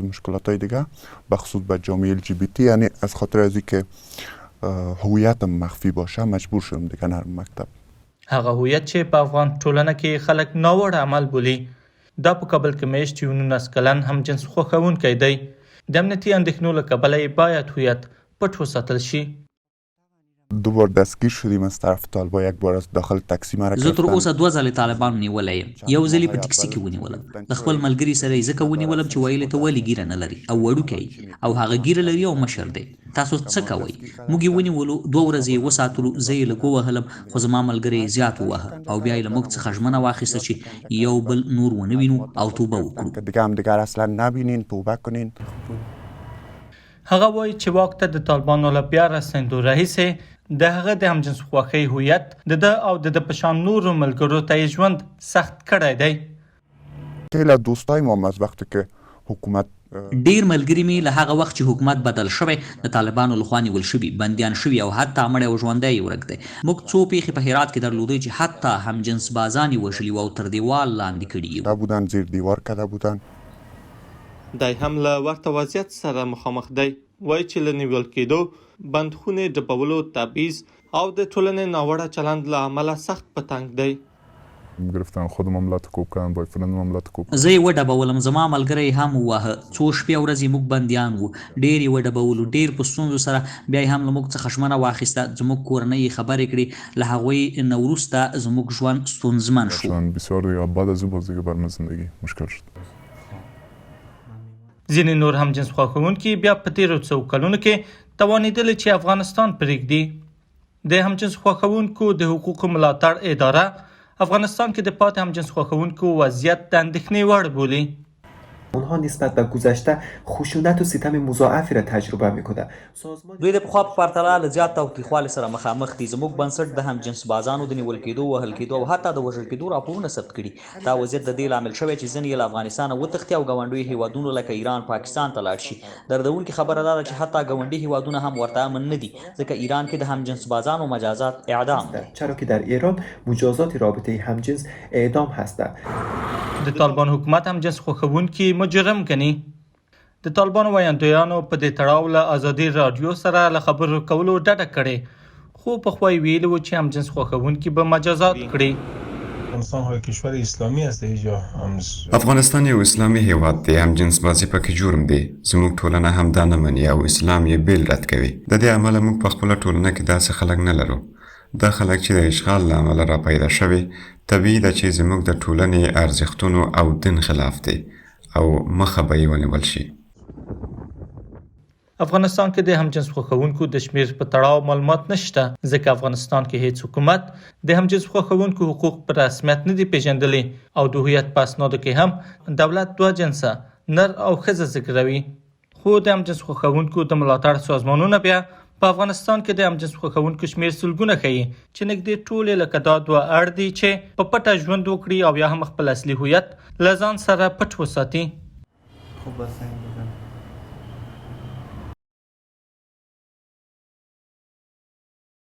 مشکلات‌های دیگه بخصوص به جامعه LGBT، یعنی از خاطر از اینکه هویتم مخفی باشه مجبور شدم دیگه نرم مکتب. هغه هویت چې په افغان ټولنه کې خلک ناوړه عمل بولي دا په کابل کې میشت یو 19 کلن همجنس خوښونکی دی. د امنیتي اندېښنو له کبله یې باید هویت پټ وساتل شي. دو بار دستگیر شدیم از طرف طالبا، یک بار از داخل تاکسی مرا زه تر اوسه 2 ځله طالبان نیولای یم. یو ځل په ټکسي کې ونیولم. د خپل ملګري سره یې ځکه ونیولم چې ویل ته ولې ګیره نه لري او وړوکی او هغه ګیره لري او مشر دی. تاسو څه کوئ؟ موږ یې ونیولو، 2 ورځې یې وساتلو، زه یې لږ ووهلم خو زما ملګری یې زیات ووهه او بیا یې له موږ څخه ژمنه واخیسته چې یو بل نور ونه وینو او توبه وکړو. دیگه هم دیگر اصلا نبینین، توبه کنین. هغه وایي چې واک ته د طالبانو له بیا رسېدو راهیسې د هغه د همجنس خوښۍ هویت د ده او د په شان نورو ملګرو ته یې ژوند سخت کړی دی. خیلی دوستای ما از وقتی که حکومت ډیر ملګري مې له هغه وخت چې حکومت بدل شوی د طالبانو لخوا نیول شوي، بندیان شوي او حتی مړی او ژوندی یې ورک دی. موږ څو پیښې په هرات کې درلودې چې حتی همجنس بازان یې وژلي او تر دیوال لاندې کړي دا بودن، زیر دیوار کرده بودن. دی هم له ورته وضعیت سره مخامخ دی. وایي چې له نیول کېدو، بندخونې ډبولو، تبعیض او د ټولنې ناوړه چلند له امله سخت په تنګ دی. گرفتن خودم هم لاتکوب کردن، بایفرندم هم لاتکوب. زه یې وډبولم، زما ملګری هم وواهه. 2 شپې او ورځې موږ بندیان وو، ډېر یې وډبولو، ډېر په ستونزو سره. بیا یې هم له موږ څخه ژمنه واخیسته، زموږ کورنۍ یې خبرې کړې. له هغوی نه وروسته زموږ ژوند ستونزمن شو. بسیار دیگه بعد از اون باز دیگه برم زندگی مشکل شد. ځینې نور همجنس خوښونکي بیا په تېرو څو کلونو کې توانېدلي چې افغانستان پرېږدي. د همجنس خوښونکو د حقوقو ملاتړ اداره افغانستان کې د پاتې همجنس خوښونکو وضعیت د اندېښنې وړ بولي. اونها نسبت به گذشته خشونت و ستم مضاعفی را تجربه میکنند. دوی د پخوا په پرتله له زیات تاوتریخوالي سره مخامخ دي. زموږ بنسټ د همجنس بازانو د نیول کېدو، وهل کېدو او حتی د وژل کېدو راپورونه ثبت کړي. دا وضعیت د دې لامل شوی چې ځینې یې له افغانستانه وتښتي او ګاونډیو هیوادونو لکه ایران، پاکستان ته لاړ شي. دردونکې خبره دا ده چې حتی ګاونډي هیوادونه هم ورته امن نه دي، ځکه ایران کې د همجنس بازانو مجازات اعدام دي. چرا که در ایران مجازات رابطه همجنس اعدام هستند. د طالبان حکومت همجنس خوښونکي مجرم ګڼي. د طالبانو ویاندویانو په دې تړاو له ازادي رادیو سره له خبرو کولو ډډه کړې، خو پخوا یې ویلي و چې همجنس خوښونکي به مجازات کړي. افغانستان کشور اسلامی است اینجا. افغانستان یو اسلامي هیواد دی، همجنس بازي پکې جرم دی. زموږ ټولنه هم دا نه مني او اسلام یې بیل رد کوي. د دې عمله موږ په خپله ټولنه کې داسې خلک نه لرو. دا خلک چې د اشغال له امله را پیدا شوي، طبیعي ده چې زموږ د ټولنې ارزښتونو او دین خلاف دی او مخه به یې ونیول شي. افغانستان کې د همجنس خوښونکو د شمیر په تړاو معلومات نشته، ځکه افغانستان کې هیڅ حکومت د همجنس خوښونکو حقوق په رسمیت نه دي پیژندلي او د هویت په اسنادو کې هم دولت 2 جنسه نر او ښځه ذکروي. خو د همجنس خوښونکو د ملاتړ سازمانونه بیا په افغانستان کې د همجنس خوښونکو شمیر سلګونه ښیي چې نږدې ټولې لکه دا 2 اړ دي چې په پټه ژوند وکړي او یا هم خپل اصلي هویت له ځان سره پټ وساتي.